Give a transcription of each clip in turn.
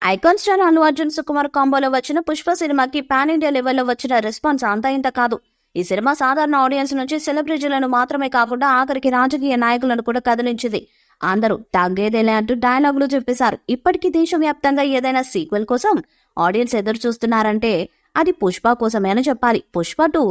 Icon star Allu Arjun Sukumar కాంబోలో వచ్చిన పుష్ప సినిమాకి pan India లెవెల్లో వచ్చిన రెస్పాన్స్ అంతా ఇంత కాదు. ఈ సినిమా సాధారణ ఆడియన్స్ నుంచి సెలబ్రిటీలను మాత్రమే కాకుండా ఆఖరికి రాజకీయ నాయకులను కూడా కదిలించింది. అందరూ తగ్గేదేలే అంటూ డైలాగులు చెప్పేశారు. ఇప్పటికీ దేశవ్యాప్తంగా ఏదైనా సీక్వెల్ కోసం ఆడియన్స్ ఎదురు చూస్తున్నారంటే అది పుష్ప కోసమే అని చెప్పాలి. పుష్ప 2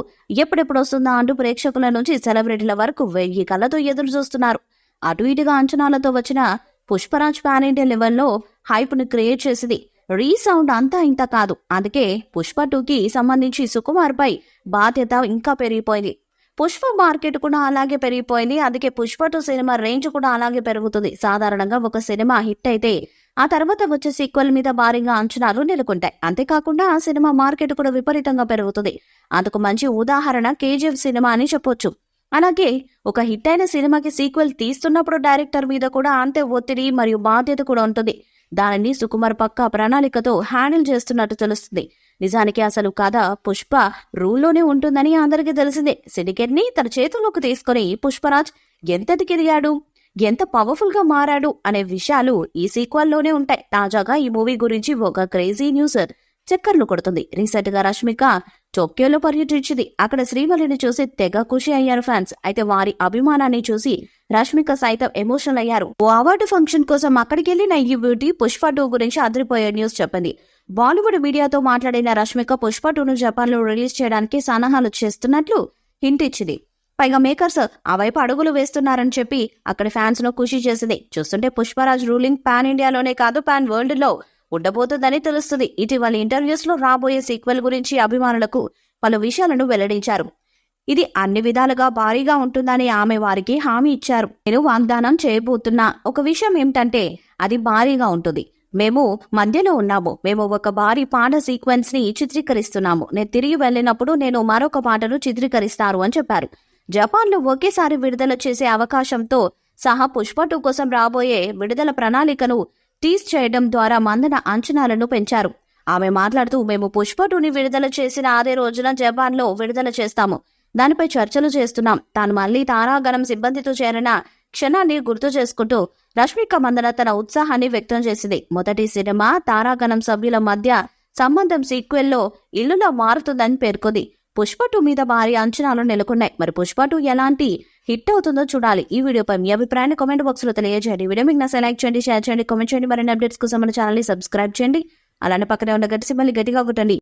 ఎప్పుడెప్పుడు వస్తుందా అంటూ ప్రేక్షకుల నుంచి సెలబ్రిటీల వరకు 1000 కళ్ళతో ఎదురు చూస్తున్నారు. అటు ఇటుగా అంచనాలతో వచ్చిన పుష్పరాజ్ పాన్ ఇండియా లెవెల్లో హైప్ ను క్రియేట్ చేసింది. రీసౌండ్ అంతా ఇంత కాదు. అందుకే పుష్ప 2కి సంబంధించి సుకుమార్ పై బాధ్యత ఇంకా పెరిగిపోయింది. పుష్ప మార్కెట్ కూడా అలాగే పెరిగిపోయింది. అందుకే పుష్ప 2 సినిమా రేంజ్ కూడా అలాగే పెరుగుతుంది. సాధారణంగా ఒక సినిమా హిట్ అయితే ఆ తర్వాత వచ్చే సీక్వెల్ మీద భారీగా అంచనాలు నెలకొంటాయి. అంతేకాకుండా ఆ సినిమా మార్కెట్ కూడా విపరీతంగా పెరుగుతుంది. అందుకు మంచి ఉదాహరణ KGF సినిమా అని చెప్పొచ్చు. అలాగే ఒక హిట్ అయిన సినిమాకి సీక్వెల్ తీస్తున్నప్పుడు డైరెక్టర్ మీద కూడా అంతే ఒత్తిడి మరియు బాధ్యత కూడా ఉంటుంది. దానిని సుకుమార్ పక్కా ప్రణాళికతో హ్యాండిల్ చేస్తున్నట్టు తెలుస్తుంది. నిజానికి అసలు కథ పుష్ప రూల్లోనే ఉంటుందని అందరికీ తెలిసిందే. సిండికేట్ ని తన చేతుల్లోకి తీసుకుని పుష్పరాజ్ ఎంత ఎదిగాడు, ఎంత పవర్ఫుల్ గా మారాడు అనే విషయాలు ఈ సీక్వెల్ లోనే ఉంటాయి. తాజాగా ఈ మూవీ గురించి ఒక క్రేజీ న్యూస్ చక్కర్లు కొడుతుంది. రీసెంట్ గా రష్మిక టోక్యోలో పర్యటించింది. అక్కడ శ్రీవల్లిని చూసి తెగ ఖుషి అయ్యారు ఫ్యాన్స్. అయితే వారి అభిమానాన్ని చూసి రష్మిక సైతం ఎమోషనల్ అయ్యారు. ఓ అవార్డు ఫంక్షన్ కోసం అక్కడికి వెళ్లిన ఈ బ్యూటీ పుష్ప 2 గురించి అదిరిపోయే న్యూస్ చెప్పింది. బాలీవుడ్ మీడియాతో మాట్లాడిన రష్మిక పుష్ప 2ను జపాన్ లో రిలీజ్ చేయడానికి సన్నాహాలు చేస్తున్నట్లు హింట్ ఇచ్చింది. పైగా మేకర్స్ ఆ వైపు అడుగులు వేస్తున్నారని చెప్పి అక్కడి ఫ్యాన్స్ ను ఖుషి చేసింది. చూస్తుంటే పుష్పరాజ్ రూలింగ్ పాన్ ఇండియాలోనే కాదు పాన్ వరల్డ్ లో ఉండబోతుందని తెలుస్తుంది. ఇటీవల ఇంటర్వ్యూస్ లో రాబోయే సీక్వెల్ గురించి అభిమానులకు పలు విషయాలను వెల్లడించారు. ఇది అన్ని విధాలుగా భారీగా ఉంటుందని ఆమె వారికి హామీ ఇచ్చారు. నేను వాగ్దానం చేయబోతున్నా ఒక విషయం ఏమిటంటే అది భారీగా ఉంటుంది. మేము మధ్యలో ఉన్నాము. మేము ఒక భారీ పాట సీక్వెన్స్ ని చిత్రీకరిస్తున్నాము. నేను తిరిగి వెళ్ళినప్పుడు నేను మరొక పాటను చిత్రీకరిస్తారు అని చెప్పారు. జపాన్ లో ఒకేసారి విడుదల చేసే అవకాశంతో సహా పుష్ప 2 కోసం రాబోయే విడుదల ప్రణాళికను టీజ్ చేయడం ద్వారా మందన అంచనాలను పెంచారు. ఆమె మాట్లాడుతూ మేము పుష్ప 2ని విడుదల చేసిన అదే రోజున జపాన్ లో విడుదల చేస్తాము. దానిపై చర్చలు చేస్తున్నాం. తాను మళ్లీ తారాగణం సిబ్బందితో చేరిన క్షణాన్ని గుర్తు చేసుకుంటూ రష్మిక మందన తన ఉత్సాహాన్ని వ్యక్తం చేసింది. మొదటి సినిమా తారాగణం సభ్యుల మధ్య సంబంధం సీక్వెల్లో ఇల్లులా మారుతుందని పేర్కొంది. పుష్ప 2 మీద భారీ అంచనాలు నెలకొన్నాయి. మరి పుష్ప 2 ఎలాంటి హిట్ అవుతుందో చూడాలి. ఈ వీడియోపై మీ అభిప్రాయాన్ని కామెంట్ బాక్స్ లో తెలియజేయండి. వీడియో మీకు నచ్చితే లైక్ చేయండి, షేర్ చేయండి, కామెంట్ చేయండి. మరిన్ని అప్డేట్స్ కోసం మన ఛానల్ ని సబ్స్క్రైబ్ చేయండి. అలానే పక్కనే ఉన్న గట్టి సింబల్ గట్టిగా కొట్టండి.